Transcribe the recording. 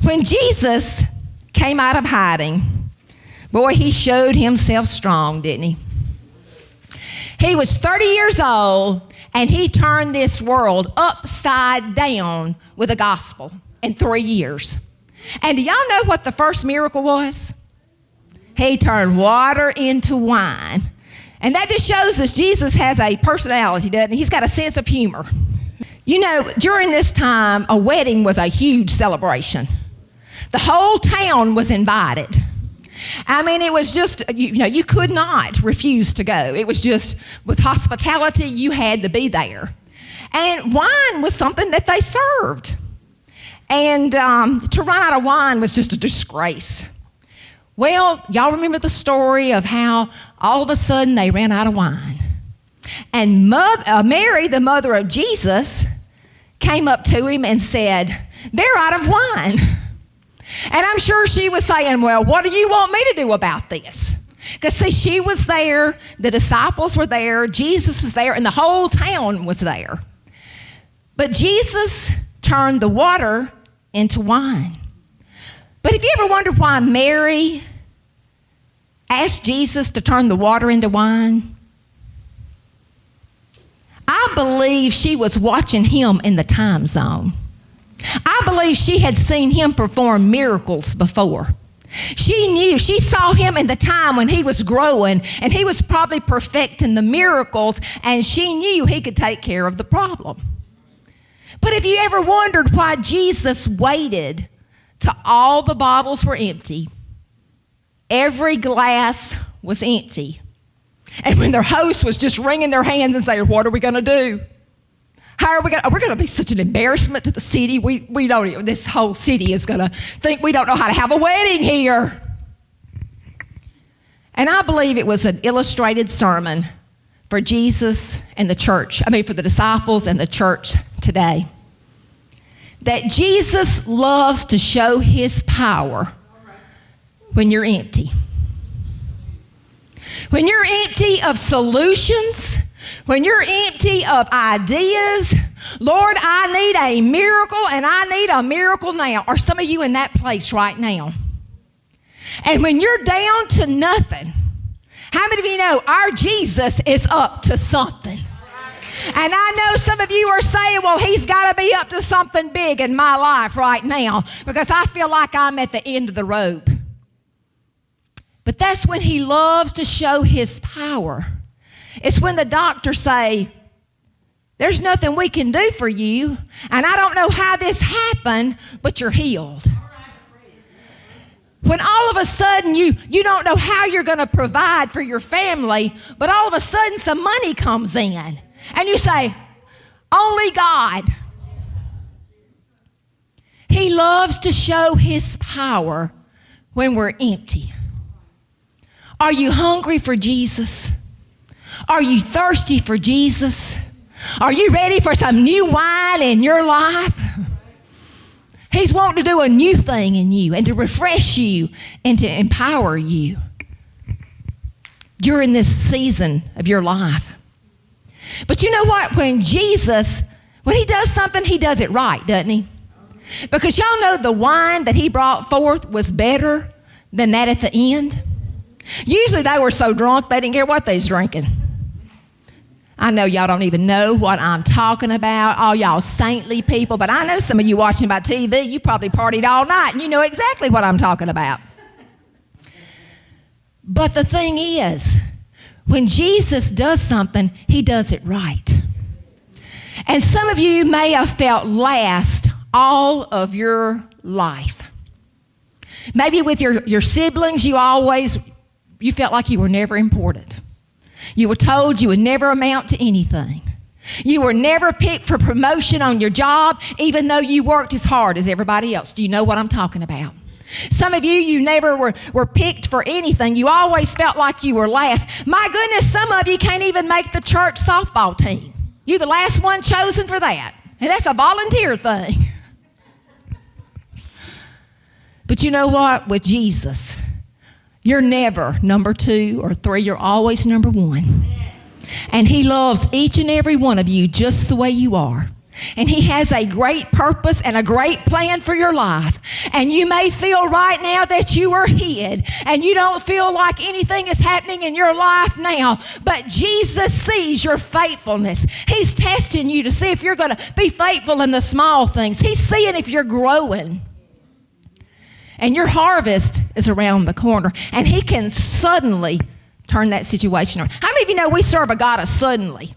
When Jesus came out of hiding, boy, he showed himself strong, didn't he? He was 30 years old, and he turned this world upside down with the gospel in 3 years. And do y'all know what the first miracle was? He turned water into wine. And that just shows us Jesus has a personality, doesn't he? He's got a sense of humor. You know, during this time, a wedding was a huge celebration. The whole town was invited. I mean, it was just, you could not refuse to go. It was just, with hospitality, you had to be there. And wine was something that they served. And to run out of wine was just a disgrace. Well, y'all remember the story of how all of a sudden they ran out of wine. And Mary, the mother of Jesus, came up to him and said, "They're out of wine." And I'm sure she was saying, "Well, what do you want me to do about this?" Because, see, she was there, the disciples were there, Jesus was there, and the whole town was there. But Jesus turned the water into wine. But have you ever wondered why Mary asked Jesus to turn the water into wine? I believe she was watching him in the time zone. I believe she had seen him perform miracles before. She saw him in the time when he was growing, and he was probably perfecting the miracles, and she knew he could take care of the problem. But have you ever wondered why Jesus waited till all the bottles were empty? Every glass was empty. And when their host was just wringing their hands and saying, "What are we going to do? How are we going? We're going to be such an embarrassment to the city. We don't even, this whole city is going to think we don't know how to have a wedding here." And I believe it was an illustrated sermon for Jesus and the church, for the disciples and the church today. That Jesus loves to show his power when you're empty. When you're empty of solutions, when you're empty of ideas, "Lord, I need a miracle, and I need a miracle now." Are some of you in that place right now? And when you're down to nothing, how many of you know our Jesus is up to something? And I know some of you are saying, "Well, he's got to be up to something big in my life right now because I feel like I'm at the end of the rope." But that's when he loves to show his power. It's when the doctors say, "There's nothing we can do for you, and I don't know how this happened, but you're healed." When all of a sudden you don't know how you're going to provide for your family, but all of a sudden some money comes in, and you say, "Only God." He loves to show his power when we're empty. Are you hungry for Jesus? Are you thirsty for Jesus? Are you ready for some new wine in your life? He's wanting to do a new thing in you and to refresh you and to empower you during this season of your life. But you know what? When Jesus, when he does something, he does it right, doesn't he? Because y'all know the wine that he brought forth was better than that at the end. Usually they were so drunk they didn't care what they was drinking. I know y'all don't even know what I'm talking about, all y'all saintly people, but I know some of you watching by TV, you probably partied all night and you know exactly what I'm talking about. But the thing is, when Jesus does something, he does it right. And some of you may have felt last all of your life. Maybe with your siblings, you felt like you were never important. You were told you would never amount to anything. You were never picked for promotion on your job, even though you worked as hard as everybody else. Do you know what I'm talking about? Some of you never were picked for anything. You always felt like you were last. My goodness, some of you can't even make the church softball team. You're the last one chosen for that. And that's a volunteer thing. But you know what? With Jesus, you're never number 2 or 3. You're always number 1. And he loves each and every one of you just the way you are. And He has a great purpose and a great plan for your life. And you may feel right now that you are hid and you don't feel like anything is happening in your life now. But Jesus sees your faithfulness. He's testing you to see if you're going to be faithful in the small things. He's seeing if you're growing. And your harvest is around the corner. And He can suddenly turn that situation around. How many of you know we serve a God of suddenly?